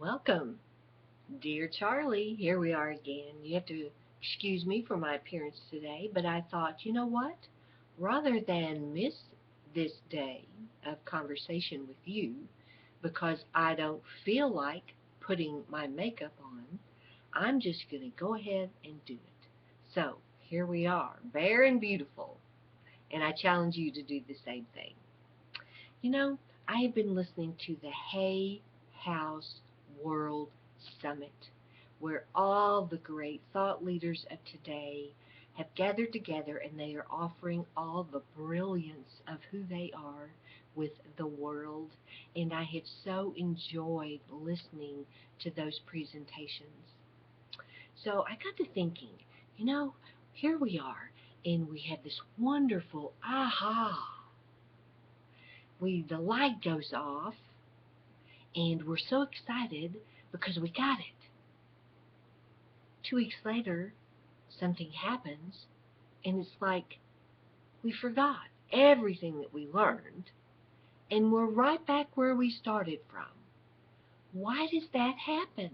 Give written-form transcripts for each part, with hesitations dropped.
Welcome, dear Charlie. Here we are again. You have to excuse me for my appearance today, but I thought, you know what? Rather than miss this day of conversation with you because I don't feel like putting my makeup on, I'm just going to go ahead and do it. So, here we are, bare and beautiful, and I challenge you to do the same thing. You know, I have been listening to the Hay House World Summit, where all the great thought leaders of today have gathered together and they are offering all the brilliance of who they are with the world. And I have so enjoyed listening to those presentations. So I got to thinking, you know, here we are, and we have this wonderful aha. The light goes off and we're so excited because we got it. 2 weeks later, something happens and it's like we forgot everything that we learned and we're right back where we started from. Why does that happen?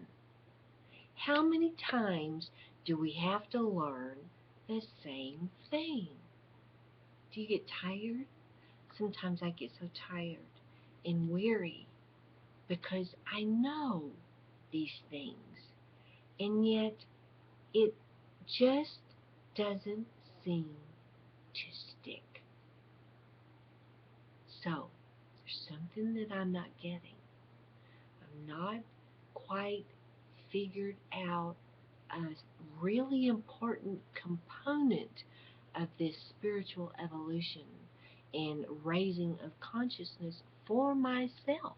How many times do we have to learn the same thing? Do you get tired? Sometimes I get so tired and weary because I know these things, and yet it just doesn't seem to stick. So, there's something that I'm not getting. I'm not quite figured out a really important component of this spiritual evolution and raising of consciousness for myself.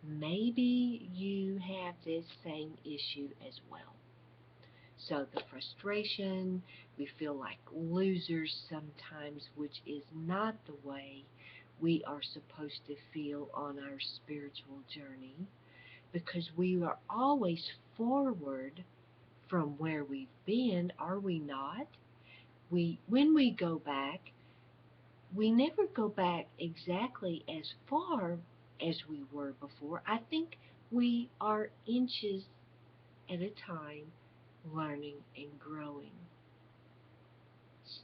Maybe you have this same issue as well. So the frustration, we feel like losers sometimes, which is not the way we are supposed to feel on our spiritual journey, because we are always forward from where we've been, are we not? When we go back, we never go back exactly as far as we were before. I think we are inches at a time learning and growing.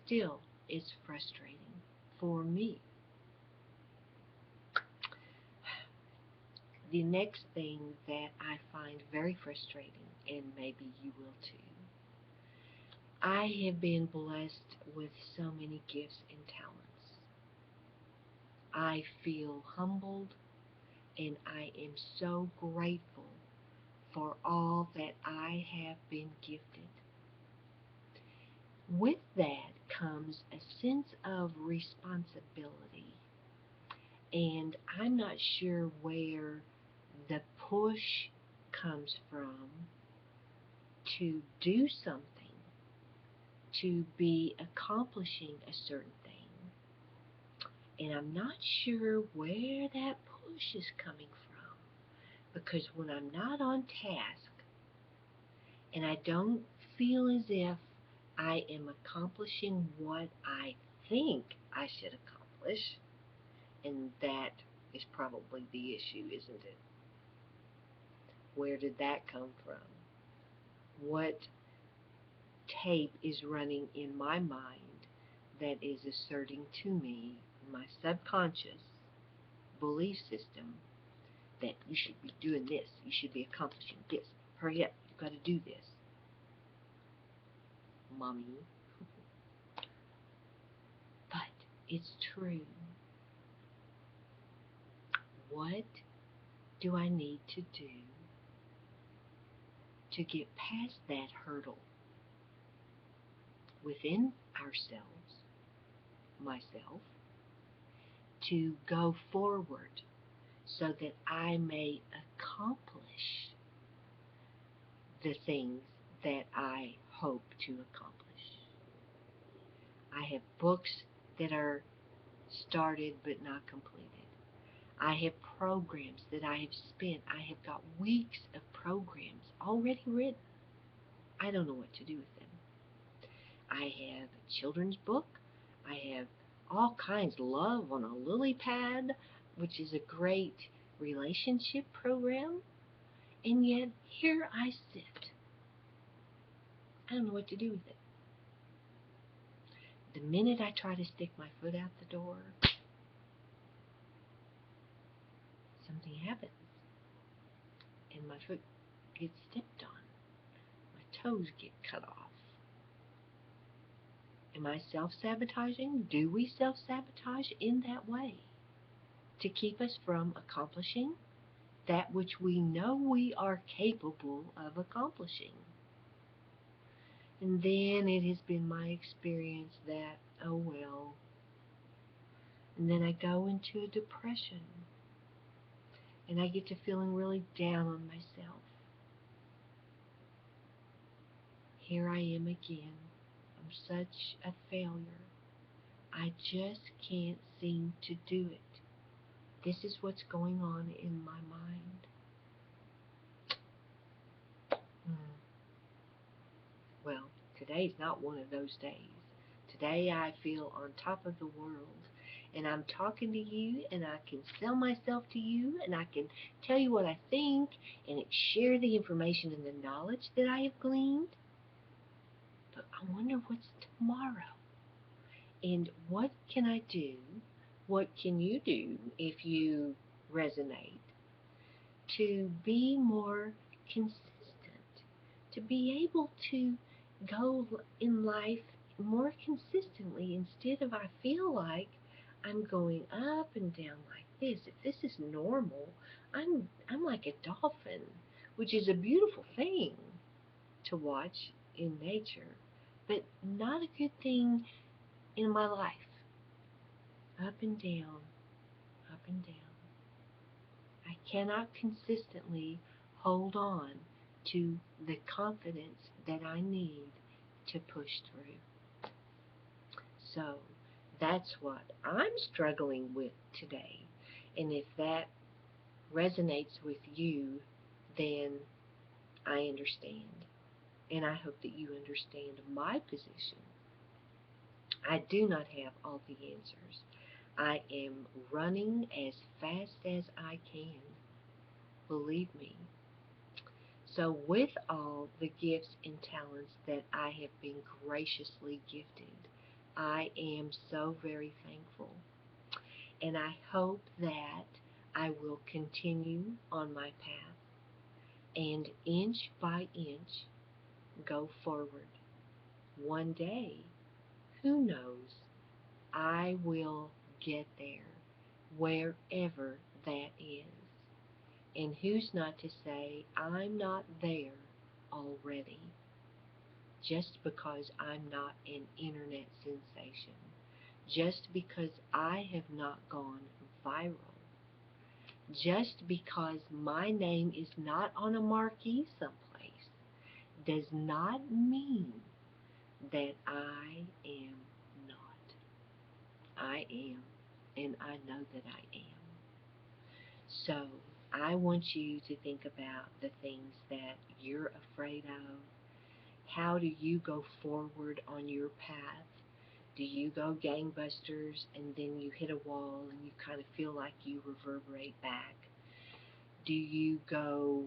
Still, it's frustrating for me. The next thing that I find very frustrating, and maybe you will too, I have been blessed with so many gifts and talents. I feel humbled and I am so grateful for all that I have been gifted. With that comes a sense of responsibility, and I'm not sure where the push comes from to do something, to be accomplishing a certain thing, and I'm not sure where that push is coming from because when I'm not on task and I don't feel as if I am accomplishing what I think I should accomplish, and that is probably the issue, isn't it? Where did that come from? What tape is running in my mind that is asserting to me, my subconscious belief system, that you should be doing this, you should be accomplishing this, hurry up, you've got to do this. Mommy. But it's true. What do I need to do to get past that hurdle within ourselves, myself, to go forward so that I may accomplish the things that I hope to accomplish? I have books that are started but not completed. I have programs that I have spent. I have got weeks of programs already written. I don't know what to do with them. I have a children's book. I have all kinds. Love on a Lily Pad, which is a great relationship program. And yet, here I sit. I don't know what to do with it. The minute I try to stick my foot out the door, something happens. And my foot gets stepped on. My toes get cut off. Am I self-sabotaging? Do we self-sabotage in that way to keep us from accomplishing that which we know we are capable of accomplishing? And then it has been my experience that, oh well, and then I go into a depression and I get to feeling really down on myself. Here I am again. I'm such a failure. I just can't seem to do it. This is what's going on in my mind. Well, today's not one of those days. Today I feel on top of the world. And I'm talking to you, and I can sell myself to you, and I can tell you what I think, and share the information and the knowledge that I have gleaned. But I wonder what's tomorrow. And what can I do? What can you do if you resonate to be more consistent, to be able to go in life more consistently instead of I feel like I'm going up and down like this. If this is normal, I'm like a dolphin, which is a beautiful thing to watch in nature, but not a good thing in my life. Up and down, up and down. I cannot consistently hold on to the confidence that I need to push through. So that's what I'm struggling with today. And if that resonates with you, then I understand. And I hope that you understand my position. I do not have all the answers. I am running as fast as I can. Believe me. So with all the gifts and talents that I have been graciously gifted, I am so very thankful. And I hope that I will continue on my path and inch by inch go forward. One day, who knows, I will get there, wherever that is. And who's not to say I'm not there already just because I'm not an internet sensation, just because I have not gone viral, just because my name is not on a marquee someplace, does not mean that I am not. I am, and I know that I am. So I want you to think about the things that you're afraid of. How do you go forward on your path? Do you go gangbusters and then you hit a wall and you kind of feel like you reverberate back? Do you go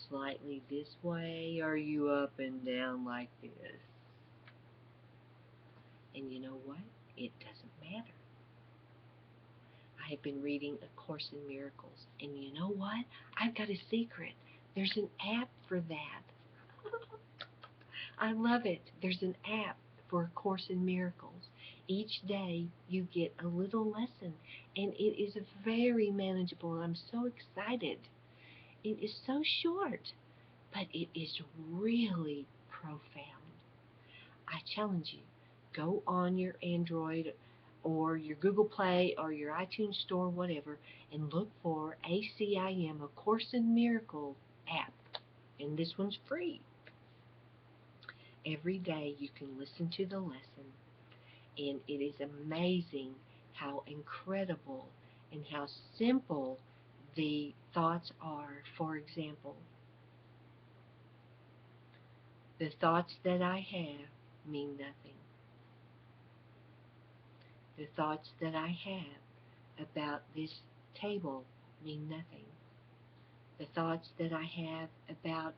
slightly this way, or are you up and down like this? And you know what? It doesn't matter. I have been reading A Course in Miracles, and you know what? I've got a secret. There's an app for that. I love it. There's an app for A Course in Miracles. Each day you get a little lesson, and it is very manageable, and I'm so excited. It is so short, but it is really profound. I challenge you, go on your Android or your Google Play or your iTunes Store, whatever, and look for ACIM, A Course in Miracles app. And this one's free. Every day you can listen to the lesson, and it is amazing how incredible and how simple the thoughts are. For example, the thoughts that I have mean nothing. The thoughts that I have about this table mean nothing. The thoughts that I have about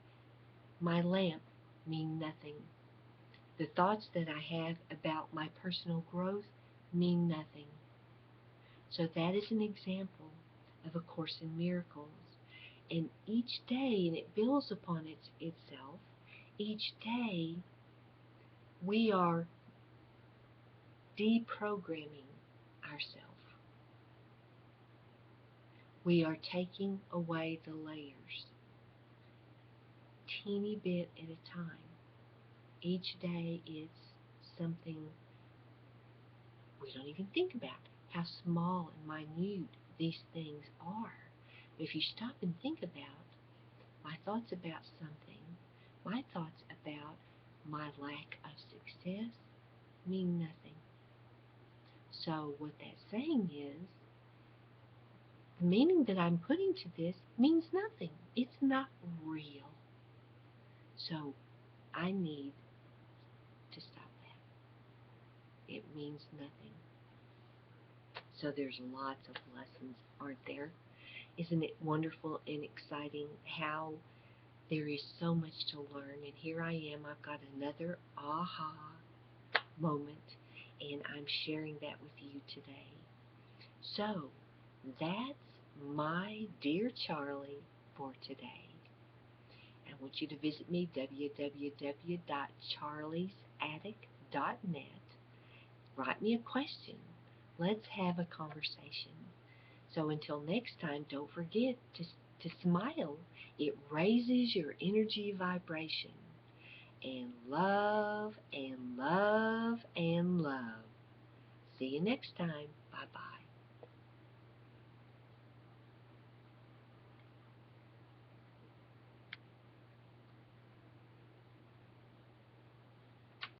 my lamp mean nothing. The thoughts that I have about my personal growth mean nothing. So that is an example of A Course in Miracles. And each day, and it builds upon itself, each day we are deprogramming ourselves. We are taking away the layers, teeny bit at a time. Each day is something we don't even think about how small and minute these things are. But if you stop and think about my thoughts about something, my thoughts about my lack of success mean nothing. So what that's saying is, the meaning that I'm putting to this means nothing. It's not real. So I need to stop that. It means nothing. So there's lots of lessons, aren't there? Isn't it wonderful and exciting how there is so much to learn? And here I am, I've got another aha moment, and I'm sharing that with you today. So that's my Dear Charlie for today. I want you to visit me, www.charliesattic.net. Write me a question. Let's have a conversation. So until next time, don't forget to smile. It raises your energy vibration. And love and love and love. See you next time. Bye-bye.